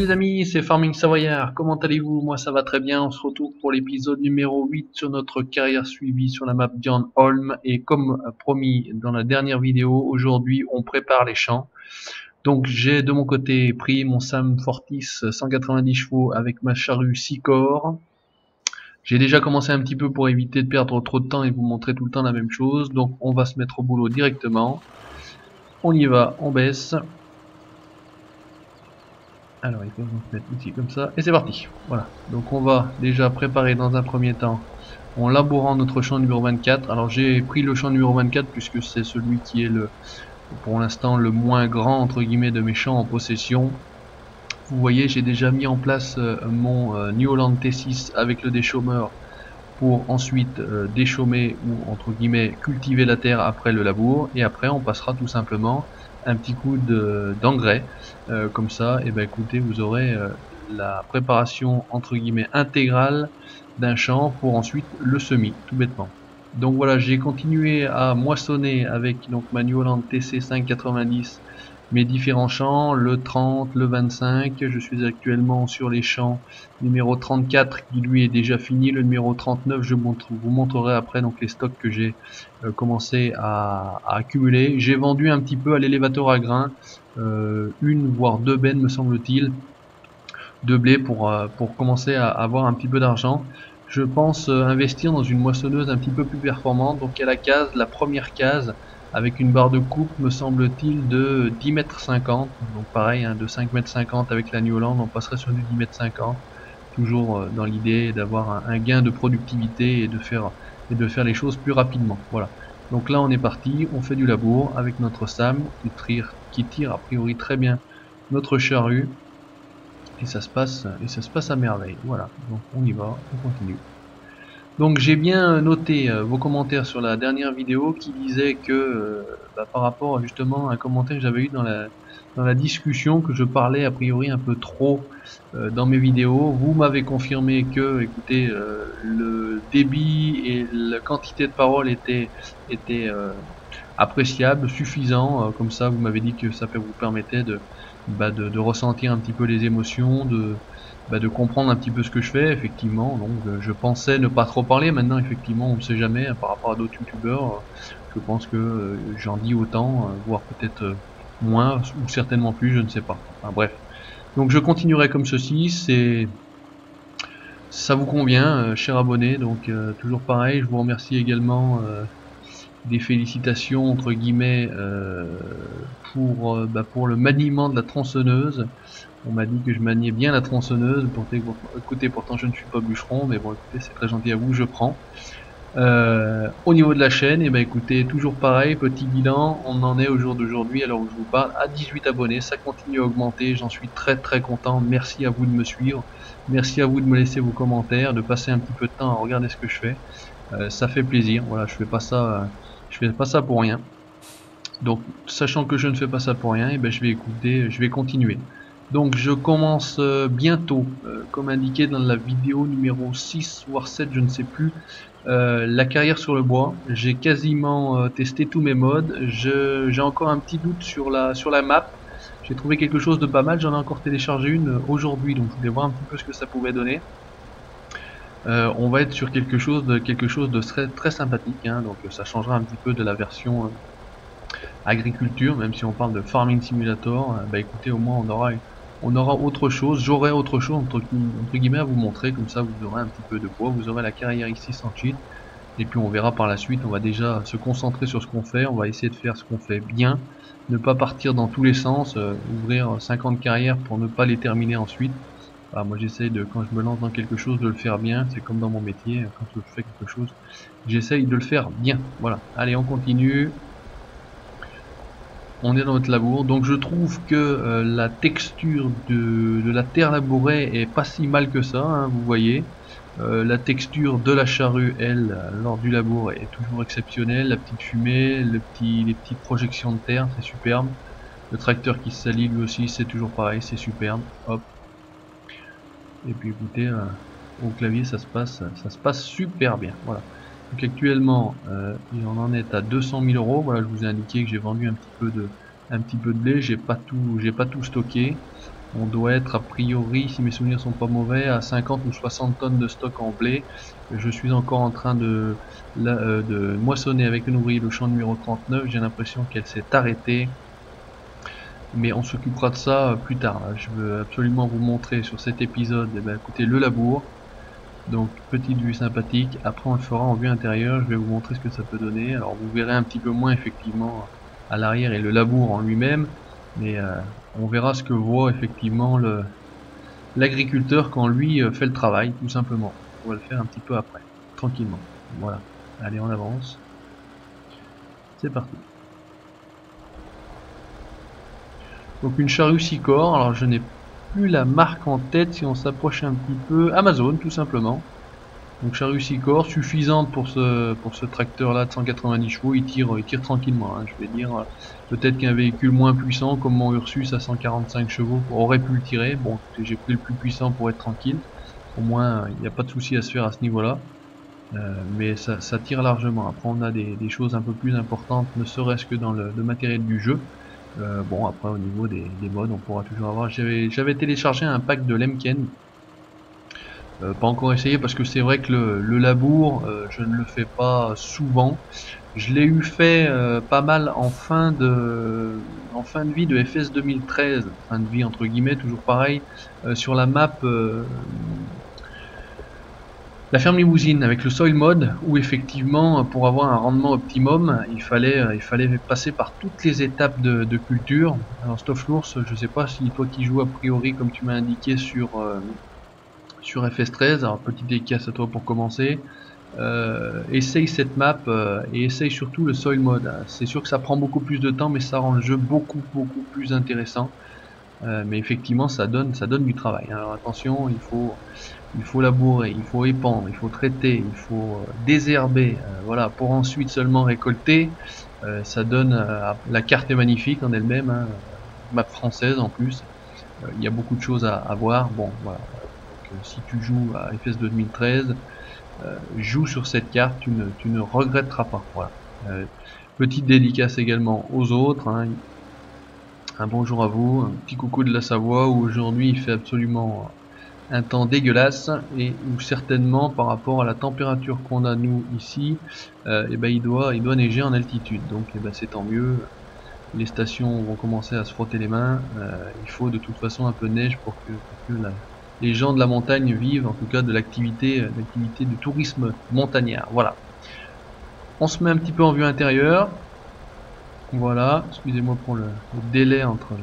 les amis, c'est Farming Savoyard, comment allez-vous? Moi ça va très bien, on se retrouve pour l'épisode numéro 8 sur notre carrière suivie sur la map John Holm. Et comme promis dans la dernière vidéo, aujourd'hui on prépare les champs. Donc j'ai de mon côté pris mon Sam Fortis 190 chevaux avec ma charrue 6 corps. J'ai déjà commencé un petit peu pour éviter de perdre trop de temps et vous montrer tout le temps la même chose. Donc on va se mettre au boulot directement. On y va, on baisse. Alors il faut se mettre ici comme ça, et c'est parti. Voilà, donc on va déjà préparer dans un premier temps en labourant notre champ numéro 24. Alors j'ai pris le champ numéro 24 puisque c'est celui qui est pour l'instant le moins grand entre guillemets de mes champs en possession. Vous voyez, j'ai déjà mis en place mon New Holland T6 avec le déchaumeur pour ensuite déchaumer ou entre guillemets cultiver la terre après le labour, et après on passera tout simplement un petit coup d'engrais comme ça. Et ben écoutez, vous aurez la préparation entre guillemets intégrale d'un champ pour ensuite le semis tout bêtement. Donc voilà, j'ai continué à moissonner avec donc ma New Holland TC 590 mes différents champs, le 30, le 25. Je suis actuellement sur les champs numéro 34 qui lui est déjà fini. Le numéro 39, je vous montrerai après donc les stocks que j'ai commencé à accumuler. J'ai vendu un petit peu à l'élévateur à grains, une voire deux bennes me semble-t-il de blé pour commencer à avoir un petit peu d'argent. Je pense investir dans une moissonneuse un petit peu plus performante. Donc à la première case avec une barre de coupe me semble-t-il de 10,50 m. Donc pareil, hein, de 5,50 m avec la New Holland, on passerait sur du 10,50 m. Toujours dans l'idée d'avoir un gain de productivité et de faire les choses plus rapidement. Voilà. Donc là on est parti, on fait du labour avec notre Sam qui tire a priori très bien notre charrue. Et ça se passe à merveille. Voilà, donc on y va, on continue. Donc j'ai bien noté vos commentaires sur la dernière vidéo qui disaient que par rapport justement à un commentaire que j'avais eu dans la discussion, que je parlais a priori un peu trop dans mes vidéos. Vous m'avez confirmé que, écoutez, le débit et la quantité de parole étaient appréciables, suffisants. Comme ça, vous m'avez dit que ça vous permettait de ressentir un petit peu les émotions, de comprendre un petit peu ce que je fais. Effectivement, donc je pensais ne pas trop parler. Maintenant effectivement on ne sait jamais, par rapport à d'autres youtubeurs, je pense que j'en dis autant, voire peut-être moins ou certainement plus, je ne sais pas. Enfin, bref, donc je continuerai comme ceci. Ça vous convient, cher abonné. Donc toujours pareil, je vous remercie également des félicitations entre guillemets pour le maniement de la tronçonneuse. On m'a dit que je maniais bien la tronçonneuse. Écoutez, pourtant je ne suis pas bûcheron, mais bon, écoutez, c'est très gentil à vous, je prends. Au niveau de la chaîne, et écoutez, toujours pareil, petit bilan, on en est au jour d'aujourd'hui, alors où je vous parle, à 18 abonnés, ça continue à augmenter, j'en suis très très content. Merci à vous de me suivre, merci à vous de me laisser vos commentaires, de passer un petit peu de temps à regarder ce que je fais. Ça fait plaisir. Voilà, je fais pas ça pour rien. Donc sachant que je ne fais pas ça pour rien, je vais continuer. Donc je commence bientôt, comme indiqué dans la vidéo numéro 6 voire 7, je ne sais plus, la carrière sur le bois. J'ai quasiment testé tous mes modes. J'ai encore un petit doute sur la map. J'ai trouvé quelque chose de pas mal, j'en ai encore téléchargé une aujourd'hui, donc je voulais voir un petit peu ce que ça pouvait donner. On va être sur quelque chose de très, très sympathique, hein, donc ça changera un petit peu de la version agriculture, même si on parle de Farming Simulator. Écoutez, au moins on aura autre chose, j'aurai autre chose entre guillemets à vous montrer. Comme ça vous aurez un petit peu de poids, vous aurez la carrière ici sans cheat, et puis on verra par la suite. On va déjà se concentrer sur ce qu'on fait, on va essayer de faire ce qu'on fait bien, ne pas partir dans tous les sens, ouvrir 50 carrières pour ne pas les terminer ensuite. Moi j'essaye quand je me lance dans quelque chose, de le faire bien. C'est comme dans mon métier, quand je fais quelque chose, j'essaye de le faire bien. Voilà, allez, on continue. On est dans notre labour, donc je trouve que la texture de la terre labourée est pas si mal que ça, hein, vous voyez. La texture de la charrue, elle, lors du labour, est toujours exceptionnelle. La petite fumée, les petites projections de terre, c'est superbe. Le tracteur qui se salit lui aussi, c'est toujours pareil, c'est superbe. Hop. Et puis écoutez, au clavier ça se passe super bien. Voilà. Donc actuellement il en est à 200 000 euros. Voilà, je vous ai indiqué que j'ai vendu un petit peu de blé. J'ai pas tout stocké. On doit être a priori, si mes souvenirs sont pas mauvais, à 50 ou 60 tonnes de stock en blé. Je suis encore en train de moissonner avec une ouvrier le champ numéro 39. J'ai l'impression qu'elle s'est arrêtée. Mais on s'occupera de ça plus tard. Je veux absolument vous montrer sur cet épisode, eh ben, écoutez, le labour. Donc petite vue sympathique. Après on le fera en vue intérieure. Je vais vous montrer ce que ça peut donner. Alors vous verrez un petit peu moins effectivement à l'arrière et le labour en lui-même. Mais on verra ce que voit effectivement l'agriculteur quand lui fait le travail, tout simplement. On va le faire un petit peu après, tranquillement. Voilà. Allez, on avance. C'est parti. Donc une charrue 6 corps. Alors je n'ai plus la marque en tête. Si on s'approche un petit peu, Amazon tout simplement. Donc charrue 6 corps, suffisante pour ce tracteur là de 190 chevaux. Il tire tranquillement, hein, je vais dire. Peut-être qu'un véhicule moins puissant comme mon Ursus à 145 chevaux aurait pu le tirer. Bon, j'ai pris le plus puissant pour être tranquille. Au moins il n'y a pas de souci à se faire à ce niveau là. Mais ça tire largement. Après on a des choses un peu plus importantes, ne serait-ce que dans le matériel du jeu. Bon, après au niveau des modes, on pourra toujours avoir. J'avais téléchargé un pack de Lemken. Pas encore essayé parce que c'est vrai que le labour, je ne le fais pas souvent. Je l'ai eu fait pas mal en fin de vie de FS 2013, fin de vie entre guillemets, toujours pareil, sur la map la ferme limousine avec le soil mode, où effectivement pour avoir un rendement optimum il fallait passer par toutes les étapes de culture. Alors Stofflours, je sais pas si toi qui joues a priori comme tu m'as indiqué sur FS13, alors petit dédicace à toi pour commencer, essaye cette map et essaye surtout le soil mode. C'est sûr que ça prend beaucoup plus de temps mais ça rend le jeu beaucoup plus intéressant. Mais effectivement ça donne du travail. Alors attention, il faut labourer, il faut épandre, il faut traiter, il faut désherber, voilà, pour ensuite seulement récolter. Ça donne, la carte est magnifique en elle-même, hein, map française en plus. Il y a beaucoup de choses à voir. Bon, voilà. Donc, si tu joues à FS 2013, joue sur cette carte, tu ne regretteras pas. Voilà. Petite dédicace également aux autres. Hein. Un bonjour à vous, un petit coucou de la Savoie où aujourd'hui il fait absolument un temps dégueulasse et où certainement par rapport à la température qu'on a nous ici, et ben il doit neiger en altitude. Donc et ben c'est tant mieux. Les stations vont commencer à se frotter les mains. Il faut de toute façon un peu de neige pour que les gens de la montagne vivent en tout cas de l'activité du tourisme montagnard. Voilà. On se met un petit peu en vue intérieure. Voilà, excusez-moi pour le délai entre le...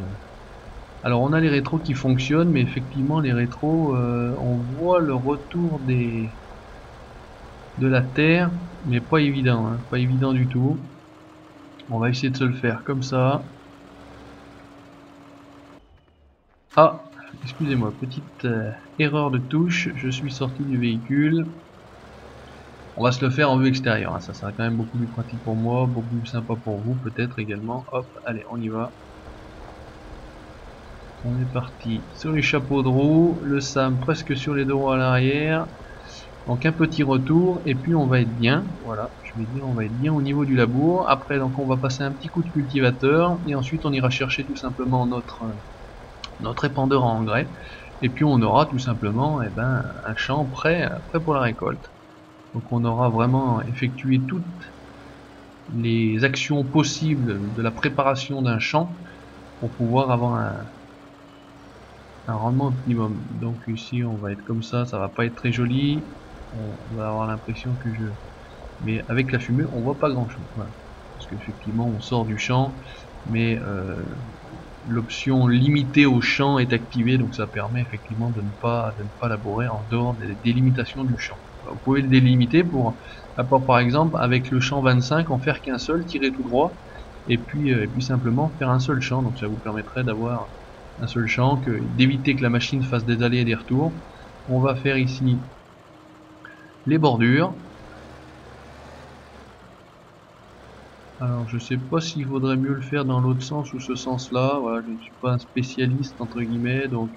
Alors on a les rétros qui fonctionnent, mais effectivement les rétros, on voit le retour de la terre, mais pas évident, hein, pas évident du tout. On va essayer de se le faire comme ça. Ah, excusez-moi, petite erreur de touche, je suis sorti du véhicule. On va se le faire en vue extérieure, hein. Ça sera quand même beaucoup plus pratique pour moi, beaucoup plus sympa pour vous peut-être également. Hop, allez, on y va. On est parti sur les chapeaux de roue, le SAM presque sur les deux roues à l'arrière. Donc un petit retour et puis on va être bien. Voilà, je vais dire on va être bien au niveau du labour. Après donc on va passer un petit coup de cultivateur et ensuite on ira chercher tout simplement notre épandeur à engrais. Et puis on aura tout simplement un champ prêt pour la récolte. Donc on aura vraiment effectué toutes les actions possibles de la préparation d'un champ pour pouvoir avoir un rendement optimum. Donc ici on va être comme ça va pas être très joli. On va avoir l'impression que mais avec la fumée on voit pas grand chose. Voilà. Parce qu'effectivement on sort du champ, mais l'option limitée au champ est activée, donc ça permet effectivement de ne pas labourer en dehors des délimitations du champ. Vous pouvez le délimiter pour par exemple avec le champ 25 en faire qu'un seul, tirer tout droit, et puis simplement faire un seul champ. Donc ça vous permettrait d'avoir un seul champ, d'éviter que la machine fasse des allers et des retours. On va faire ici les bordures. Alors je sais pas s'il vaudrait mieux le faire dans l'autre sens ou ce sens là, voilà, je ne suis pas un spécialiste entre guillemets, donc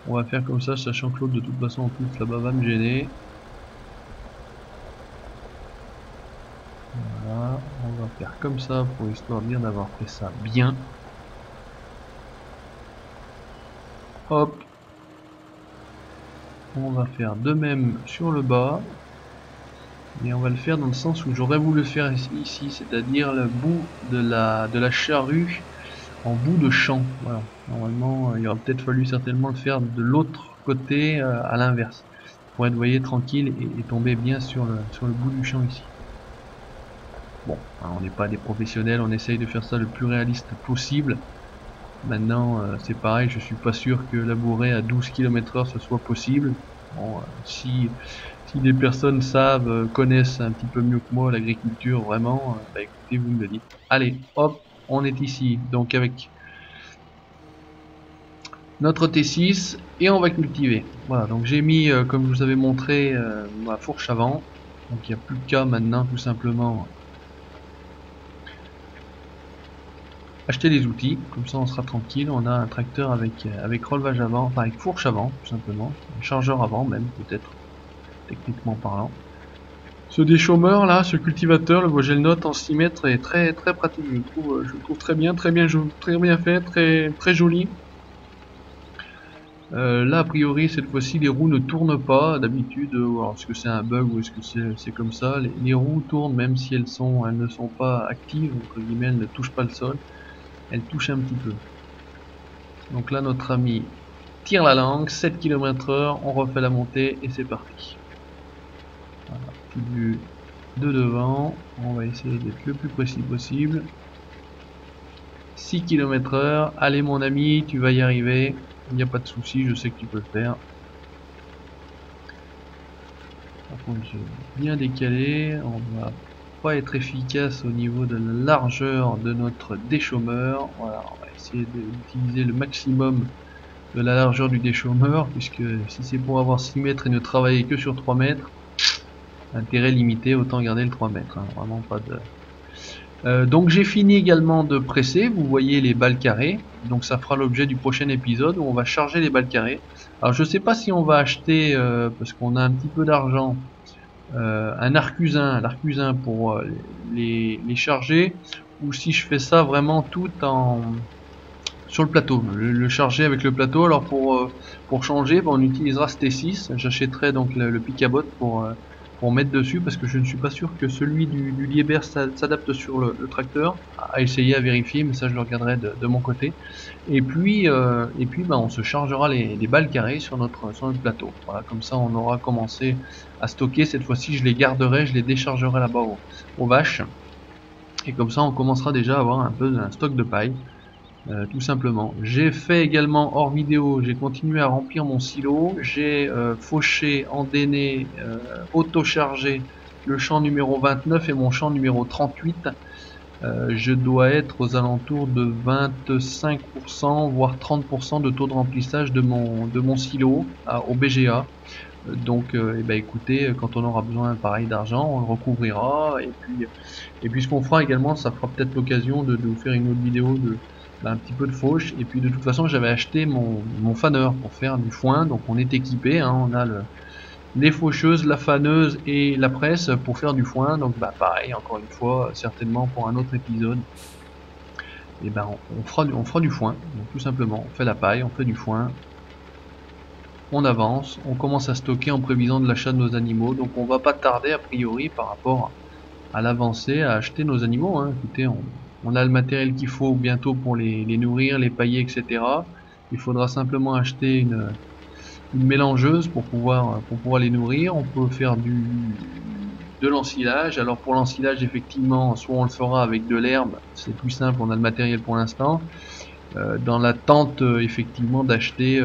on va faire comme ça, sachant que l'autre de toute façon en plus là-bas va me gêner. Voilà, on va faire comme ça pour histoire bien d'avoir fait ça bien. Hop. On va faire de même sur le bas. Et on va le faire dans le sens où j'aurais voulu le faire ici, c'est-à-dire le bout de la charrue en bout de champ. Voilà. Normalement, il aurait peut-être fallu certainement le faire de l'autre côté, à l'inverse, pour être, vous voyez, tranquille et tomber bien sur le bout du champ ici. Bon, hein, on n'est pas des professionnels, on essaye de faire ça le plus réaliste possible. Maintenant, c'est pareil, je suis pas sûr que labourer à 12 km/h ce soit possible. Bon, si des personnes savent, connaissent un petit peu mieux que moi l'agriculture vraiment, bah écoutez, vous me le dites. Allez, hop, on est ici, donc avec notre T6 et on va cultiver. Voilà, donc j'ai mis, comme je vous avais montré, ma fourche avant. Donc il n'y a plus qu'à maintenant tout simplement acheter des outils, comme ça on sera tranquille. On a un tracteur avec relevage avant, enfin avec fourche avant tout simplement, un chargeur avant même peut-être, techniquement parlant. Ce déchômeur là, ce cultivateur, le Vogelnot en 6 mètres est très très pratique, je le trouve très bien fait, très joli. Là a priori cette fois-ci les roues ne tournent pas d'habitude, alors est-ce que c'est un bug ou est-ce que c'est comme ça, les roues tournent même si elles ne sont pas actives, entre guillemets, elles ne touchent pas le sol, elles touchent un petit peu. Donc là notre ami tire la langue, 7 km/h, on refait la montée et c'est parti. Voilà, petit but de devant, on va essayer d'être le plus précis possible. 6 km/h, allez mon ami, tu vas y arriver, il n'y a pas de souci, je sais que tu peux le faire. Par contre j'ai bien décalé, on va pas être efficace au niveau de la largeur de notre déchômeur. Voilà, on va essayer d'utiliser le maximum de la largeur du déchômeur, puisque si c'est pour avoir 6 mètres et ne travailler que sur 3 mètres, intérêt limité, autant garder le 3 mètres, hein, vraiment pas de... donc j'ai fini également de presser, vous voyez les balles carrées, donc ça fera l'objet du prochain épisode où on va charger les balles carrées. Alors je sais pas si on va acheter, parce qu'on a un petit peu d'argent, un l'arcusin pour les charger, ou si je fais ça vraiment tout sur le plateau, le charger avec le plateau. Alors pour changer, on utilisera ce T6, j'achèterai donc le pick-à-bot pour mettre dessus, parce que je ne suis pas sûr que celui du Liebherr s'adapte sur le tracteur, à essayer, à vérifier, mais ça je le regarderai de mon côté. Et puis on se chargera les balles carrées sur notre plateau. Voilà, comme ça on aura commencé à stocker. Cette fois-ci je les garderai, je les déchargerai là-bas aux vaches, et comme ça on commencera déjà à avoir un peu un stock de paille. Tout simplement. J'ai fait également hors vidéo, j'ai continué à remplir mon silo, j'ai fauché, endainé, auto-chargé le champ numéro 29 et mon champ numéro 38. Je dois être aux alentours de 25% voire 30% de taux de remplissage de mon silo au BGA. Donc écoutez, quand on aura besoin pareil d'argent, on le recouvrira, et puis ce qu'on fera également, ça fera peut-être l'occasion de vous faire une autre vidéo un petit peu de fauche. Et puis de toute façon j'avais acheté mon faneur pour faire du foin, donc on est équipé, hein, on a les faucheuses, la faneuse et la presse pour faire du foin. Donc pareil, encore une fois, certainement pour un autre épisode, et on fera du foin, donc tout simplement on fait la paille, on fait du foin, on avance, on commence à stocker en prévision de l'achat de nos animaux. Donc on va pas tarder a priori par rapport à l'avancée à acheter nos animaux, hein. Écoutez, on a le matériel qu'il faut bientôt pour les nourrir, les pailler, etc. Il faudra simplement acheter une mélangeuse pour pouvoir les nourrir. On peut faire de l'ensilage. Alors pour l'ensilage, effectivement, soit on le fera avec de l'herbe, c'est plus simple, on a le matériel pour l'instant. Dans l'attente effectivement d'acheter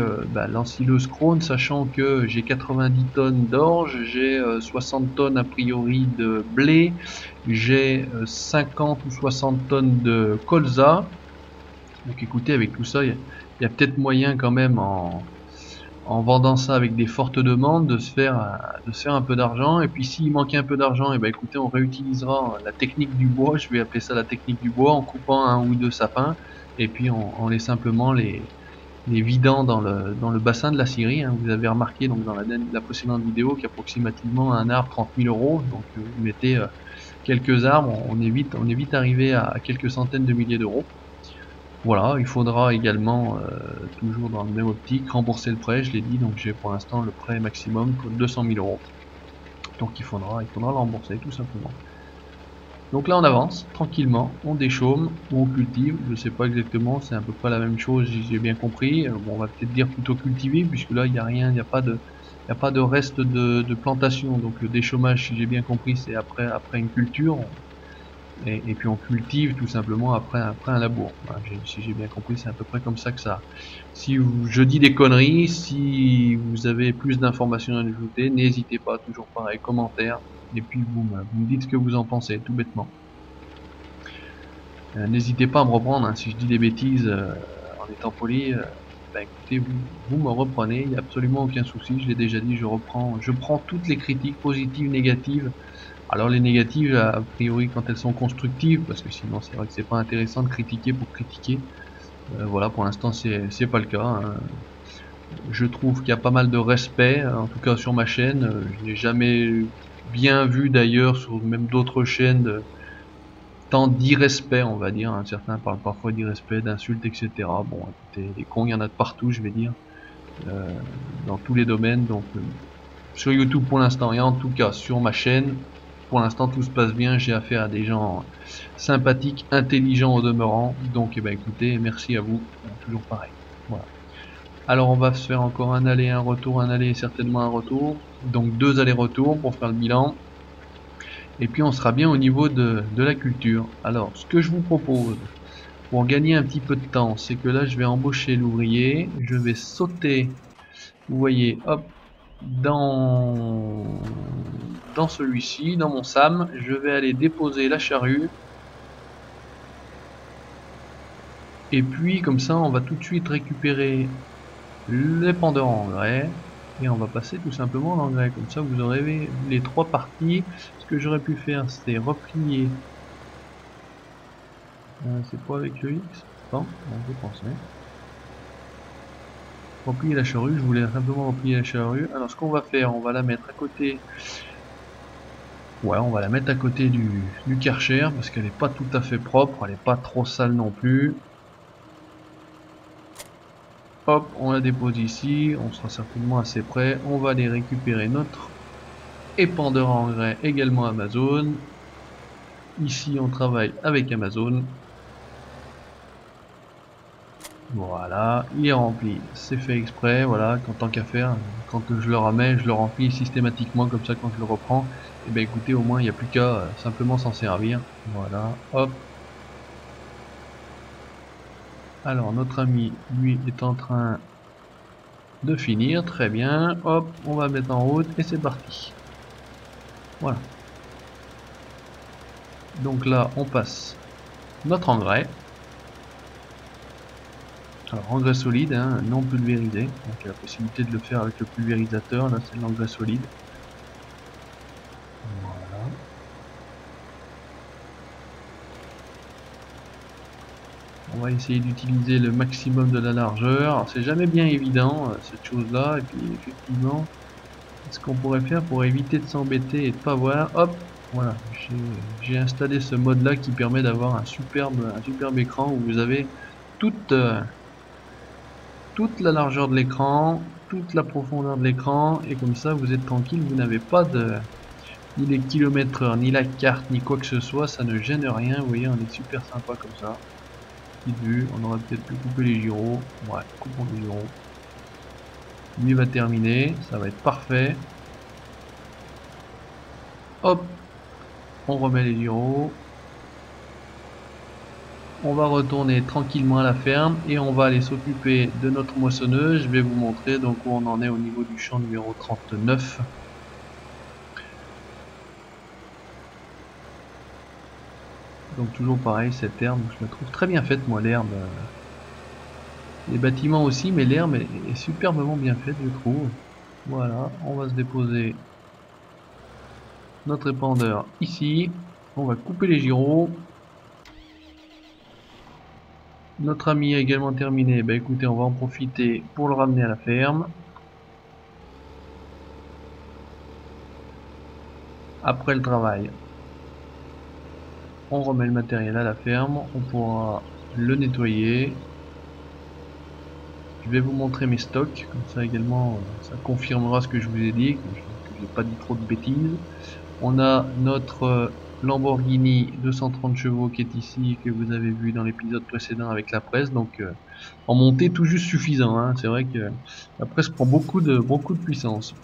l'ensileuse Krone, sachant que j'ai 90 tonnes d'orge, j'ai 60 tonnes a priori de blé, j'ai 50 ou 60 tonnes de colza. Donc écoutez, avec tout ça, il y a peut-être moyen quand même en vendant ça avec des fortes demandes de se faire un peu d'argent. Et puis s'il manquait un peu d'argent, et écoutez, on réutilisera la technique du bois, je vais appeler ça la technique du bois, en coupant un ou deux sapins et puis on les simplement les vidant dans le bassin de la scierie, hein. Vous avez remarqué donc dans la précédente vidéo qu'approximativement un arbre 30 000 €, donc vous mettez quelques arbres, on est vite arrivé à quelques centaines de milliers d'euros. Voilà, il faudra également, toujours dans le même optique, rembourser le prêt, je l'ai dit, donc j'ai pour l'instant le prêt maximum pour 200 000 euros. Donc il faudra le rembourser tout simplement. Donc là on avance tranquillement, on déchaume ou on cultive, je sais pas exactement, c'est à peu près la même chose, si j'ai bien compris. Bon, on va peut-être dire plutôt cultiver, puisque là il y a rien, il n'y a pas de reste de plantation. Donc le déchaumage, si j'ai bien compris, c'est après une culture. Et puis on cultive tout simplement après un labour. Voilà, si j'ai bien compris, c'est à peu près comme ça que ça. Si je dis des conneries, si vous avez plus d'informations à ajouter, n'hésitez pas, toujours pareil, commentaire, et puis vous me dites ce que vous en pensez, tout bêtement. N'hésitez pas à me reprendre, hein, si je dis des bêtises en étant poli, bah écoutez, vous me reprenez, il n'y a absolument aucun souci, je l'ai déjà dit, je prends toutes les critiques positives, négatives. Alors les négatives, a priori quand elles sont constructives, parce que sinon c'est vrai que c'est pas intéressant de critiquer pour critiquer. Voilà, pour l'instant c'est pas le cas, hein. Je trouve qu'il y a pas mal de respect, en tout cas sur ma chaîne. Je n'ai jamais bien vu d'ailleurs sur même d'autres chaînes tant d'irrespect, on va dire, hein. Certains parlent parfois d'irrespect, d'insultes, etc. Bon, écoutez, les cons, il y en a de partout, je vais dire, euh, dans tous les domaines. Donc sur YouTube pour l'instant, et en tout cas sur ma chaîne, pour l'instant tout se passe bien, j'ai affaire à des gens sympathiques, intelligents au demeurant, donc eh ben, écoutez, merci à vous, toujours pareil. Voilà. Alors on va se faire encore un aller, un retour, un aller et certainement un retour, donc 2 allers-retours pour faire le bilan, et puis on sera bien au niveau de la culture. Alors ce que je vous propose, pour gagner un petit peu de temps, c'est que là je vais embaucher l'ouvrier, je vais sauter, vous voyez, hop, dans celui-ci, dans mon SAM, je vais aller déposer la charrue. Et puis comme ça, on va tout de suite récupérer les pendeurs en engrais. Et on va passer tout simplement l'engrais. Comme ça, vous aurez les 3 parties. Ce que j'aurais pu faire, c'est replier. C'est pas avec le X? Non, je pensais. Replier la charrue, je voulais simplement replier la charrue. Alors ce qu'on va faire, on va la mettre à côté. Ouais, on va la mettre à côté du Karcher parce qu'elle n'est pas tout à fait propre, elle n'est pas trop sale non plus. Hop, on la dépose ici, on sera certainement assez près. On va aller récupérer notre épandeur à engrais, également Amazon. Ici, on travaille avec Amazon. Voilà, il est rempli, c'est fait exprès, voilà, quand tant qu'à faire, quand je le ramène, je le remplis systématiquement, comme ça quand je le reprends, et ben écoutez, au moins il n'y a plus qu'à simplement s'en servir. Voilà, hop. Alors notre ami, lui, est en train de finir, très bien, hop, on va mettre en route et c'est parti. Voilà. Donc là, on passe notre engrais. Alors engrais solide, hein, non pulvérisé. Donc il y a la possibilité de le faire avec le pulvérisateur, là c'est l'engrais solide. Voilà. On va essayer d'utiliser le maximum de la largeur. Alors c'est jamais bien évident cette chose là, et puis effectivement, ce qu'on pourrait faire pour éviter de s'embêter et de pas voir, hop, voilà, j'ai installé ce mode là qui permet d'avoir un superbe écran où vous avez toute toute la largeur de l'écran, toute la profondeur de l'écran, et comme ça vous êtes tranquille, vous n'avez pas ni les kilomètres heure, ni la carte, ni quoi que ce soit, ça ne gêne rien, vous voyez, on est super sympa comme ça. Petite vue, on aurait peut-être pu couper les gyros, ouais, coupons les gyros. Lui va terminer, ça va être parfait. Hop, on remet les gyros. On va retourner tranquillement à la ferme et on va aller s'occuper de notre moissonneuse. Je vais vous montrer donc où on en est au niveau du champ numéro 39. Donc toujours pareil, cette herbe, je la trouve très bien faite moi, l'herbe. Les bâtiments aussi, mais l'herbe est superbement bien faite, je trouve. Voilà, on va se déposer notre épandeur ici. On va couper les gyros. Notre ami a également terminé. Bah écoutez, on va en profiter pour le ramener à la ferme. Après le travail, on remet le matériel à la ferme. On pourra le nettoyer. Je vais vous montrer mes stocks, comme ça également ça confirmera ce que je vous ai dit, que j'ai pas dit trop de bêtises. On a notre Lamborghini 230 chevaux qui est ici, que vous avez vu dans l'épisode précédent avec la presse, donc en montée tout juste suffisant, hein. C'est vrai que la presse prend beaucoup de puissance.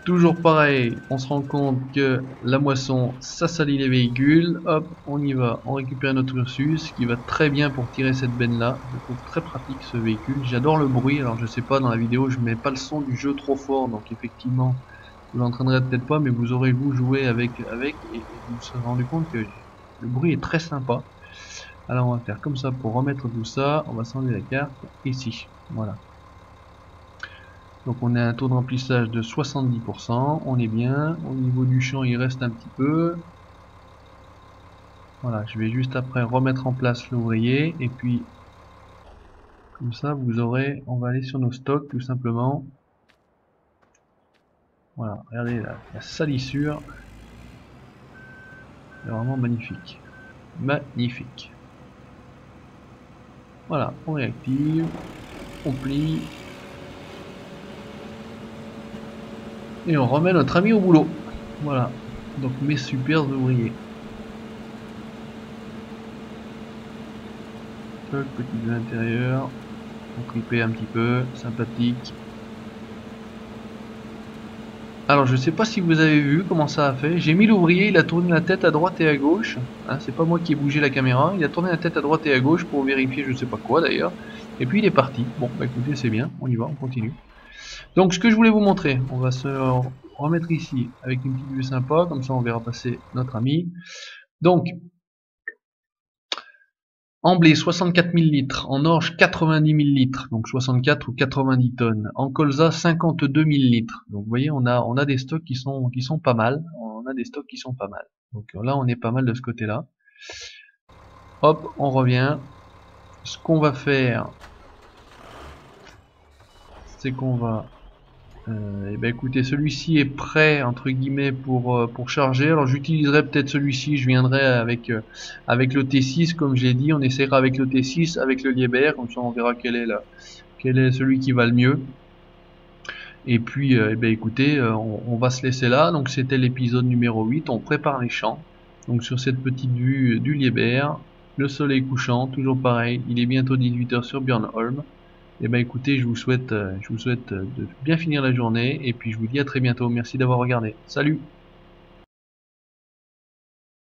Toujours pareil, on se rend compte que la moisson, ça salit les véhicules. Hop, on y va, on récupère notre Ursus qui va très bien pour tirer cette benne là. Je trouve très pratique ce véhicule. J'adore le bruit. Alors je sais pas, dans la vidéo je mets pas le son du jeu trop fort, donc effectivement vous l'entraînerez peut-être pas, mais vous aurez vous joué avec et vous vous serez rendu compte que le bruit est très sympa. Alors on va faire comme ça pour remettre tout ça. On va s'enlever la carte ici. Voilà. Donc on a un taux de remplissage de 70%, on est bien. Au niveau du champ, il reste un petit peu. Voilà, je vais juste après remettre en place l'ouvrier. Et puis, comme ça, vous aurez... On va aller sur nos stocks, tout simplement. Voilà, regardez la salissure. C'est vraiment magnifique. Magnifique. Voilà, on réactive. On plie. Et on remet notre ami au boulot. Voilà, donc mes super ouvriers. Petit de l'intérieur, on triper un petit peu, sympathique. Alors je sais pas si vous avez vu comment ça a fait. J'ai mis l'ouvrier, il a tourné la tête à droite et à gauche. Hein, c'est pas moi qui ai bougé la caméra. Il a tourné la tête à droite et à gauche pour vérifier je sais pas quoi d'ailleurs. Et puis il est parti. Bon bah écoutez, c'est bien, on y va, on continue. Donc ce que je voulais vous montrer, on va se remettre ici avec une petite vue sympa, comme ça on verra passer notre ami. Donc en blé 64 000 litres, en orge 90 000 litres, donc 64 ou 90 tonnes. En colza 52 000 litres. Donc vous voyez, on a des stocks qui sont pas mal. On a des stocks qui sont pas mal. Donc là, on est pas mal de ce côté-là. Hop, on revient. Ce qu'on va faire, c'est qu'on va et ben écoutez, celui-ci est prêt entre guillemets pour charger. Alors j'utiliserai peut-être celui-ci, je viendrai avec avec le T6 comme j'ai dit, on essaiera avec le T6, avec le Liebherr, comme ça on verra quel est celui qui va le mieux. Et puis eh ben écoutez, on va se laisser là. Donc c'était l'épisode numéro 8, on prépare les champs. Donc sur cette petite vue du Liebherr, le soleil couchant, toujours pareil, il est bientôt 18 h sur Björnholm. Et ben écoutez, je vous souhaite de bien finir la journée et puis je vous dis à très bientôt. Merci d'avoir regardé. Salut!